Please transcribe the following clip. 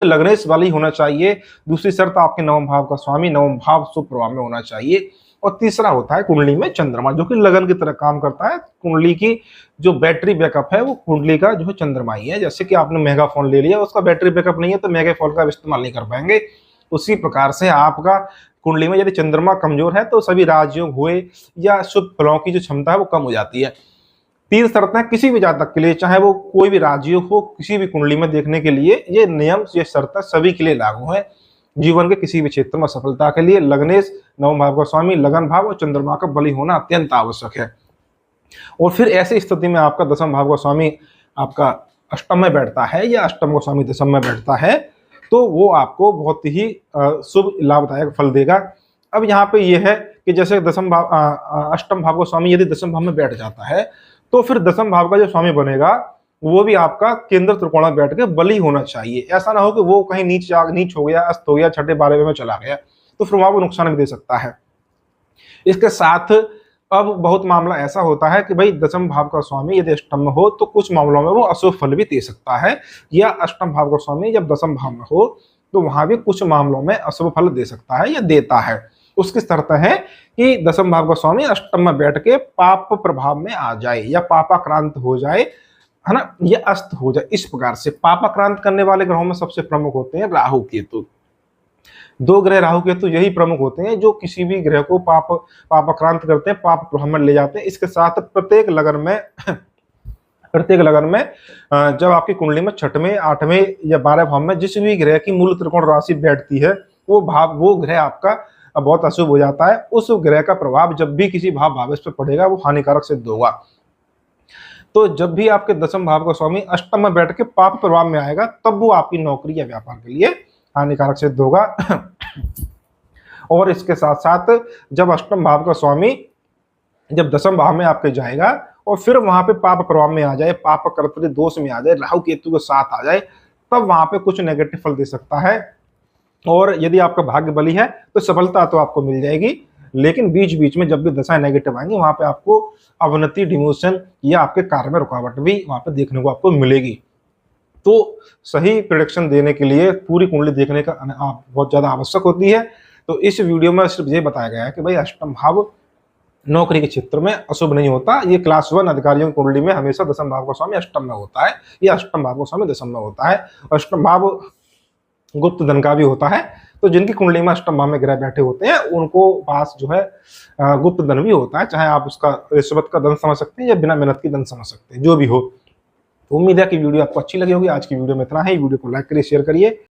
लग्नेश वाली होना चाहिए। दूसरी शर्त आपके नवम भाव का स्वामी नवम भाव शुभ प्रभाव में होना चाहिए। और तीसरा होता है कुंडली में चंद्रमा, जो कि लगन की तरह काम करता है। कुंडली की जो बैटरी बैकअप है वो कुंडली का जो है चंद्रमा ही है। जैसे कि आपने महंगा फोन ले लिया, उसका बैटरी बैकअप नहीं है तो महंगे फोन का इस्तेमाल नहीं कर पाएंगे। उसी प्रकार से आपका कुंडली में यदि चंद्रमा कमजोर है तो सभी राजयोग हुए या शुभ फलों की जो क्षमता है वो कम हो जाती है। तीन शर्तें किसी भी जातक के लिए, चाहे वो कोई भी राजयोग हो, किसी भी कुंडली में देखने के लिए ये नियम, ये शर्तें सभी के लिए लागू है। जीवन के किसी भी क्षेत्र में सफलता के लिए लग्नेश, नवम भाव का स्वामी, लगन भाव और चंद्रमा का बली होना अत्यंत आवश्यक है। और फिर ऐसी स्थिति में आपका दसम भाव का स्वामी आपका अष्टम में बैठता है या अष्टम का स्वामी दसम में बैठता है तो वो आपको बहुत ही शुभ लाभदायक फल देगा। अब यहाँ पे ये है कि जैसे दसम भाव अष्टम भाव का स्वामी यदि दसम भाव में बैठ जाता है तो फिर दसम भाव का जो स्वामी बनेगा वो भी आपका केंद्र त्रिकोण में बैठ के बली होना चाहिए। ऐसा ना हो कि वो कहीं नीच हो गया, अस्त हो गया, छठे 12वें में चला गया, तो फिर वहां वो नुकसान भी दे सकता है। इसके साथ अब बहुत मामला ऐसा होता है कि भाई दसम भाव का स्वामी यदि अष्टम में हो तो कुछ मामलों में वो अशुभ फल भी दे सकता है, या अष्टम भाव का स्वामी जब दसम भाव में हो तो वहां भी कुछ मामलों में अशुभ फल दे सकता है या देता है। उसकी शर्त है कि दसम भाव का स्वामी अष्टम में बैठ के पाप प्रभाव में आ जाए या पापाक्रांत हो जाए, है ना, ये अस्त हो जाए। इस प्रकार से पापाक्रांत करने वाले ग्रहों में सबसे प्रमुख होते हैं राहु केतु। दो ग्रह राहु केतु यही प्रमुख होते हैं जो किसी भी ग्रह को पापाक्रांत करते हैं, पाप प्रभाव में ले जाते हैं। इसके साथ प्रत्येक लगन में जब आपकी कुंडली में छठवें, आठवें या 12 भाव में जिस भी ग्रह की मूल त्रिकोण राशि बैठती है वो ग्रह आपका बहुत अशुभ हो जाता है। उस ग्रह का प्रभाव जब भी किसी भावेश पर पड़ेगा वो हानिकारक सिद्ध होगा। तो जब भी आपके दसम भाव का स्वामी अष्टम में बैठ के पाप प्रभाव में आएगा तब वो आपकी नौकरी या व्यापार के लिए हानिकारक सिद्ध होगा। और इसके साथ साथ जब अष्टम भाव का स्वामी जब दसम भाव में आपके जाएगा और फिर वहां पे पाप प्रभाव में आ जाए, पाप कर्तृ दोष में आ जाए, राहु केतु के साथ आ जाए, तब वहां पे कुछ नेगेटिव फल दे सकता है। और यदि आपका भाग्य बली है तो सफलता तो आपको मिल जाएगी, लेकिन बीच बीच में जब भी दशाएं नेगेटिव आएंगी वहां पे आपको अवनति, डिमोशन या आपके कार्य में रुकावट भी वहां पे देखने को आपको मिलेगी। तो सही प्रेडिक्शन देने के लिए पूरी कुंडली देखने का बहुत ज्यादा आवश्यक होती है। तो इस वीडियो में सिर्फ ये बताया गया है कि भाई अष्टम भाव नौकरी के क्षेत्र में अशुभ नहीं होता। ये क्लास 1 अधिकारियों की कुंडली में हमेशा दसम भाव का स्वामी अष्टम में होता है या अष्टम भाव का स्वामी दसम में होता है। अष्टम भाव गुप्त धन का भी होता है, तो जिनकी कुंडली में अष्टम भाव में ग्रह बैठे होते हैं उनको पास जो है गुप्त धन भी होता है, चाहे आप उसका रिश्वत का धन समझ सकते हैं या बिना मेहनत की धन समझ सकते हैं, जो भी हो। तो उम्मीद है कि वीडियो आपको अच्छी लगी होगी। आज की वीडियो में इतना ही। वीडियो को लाइक करिए, शेयर करिए।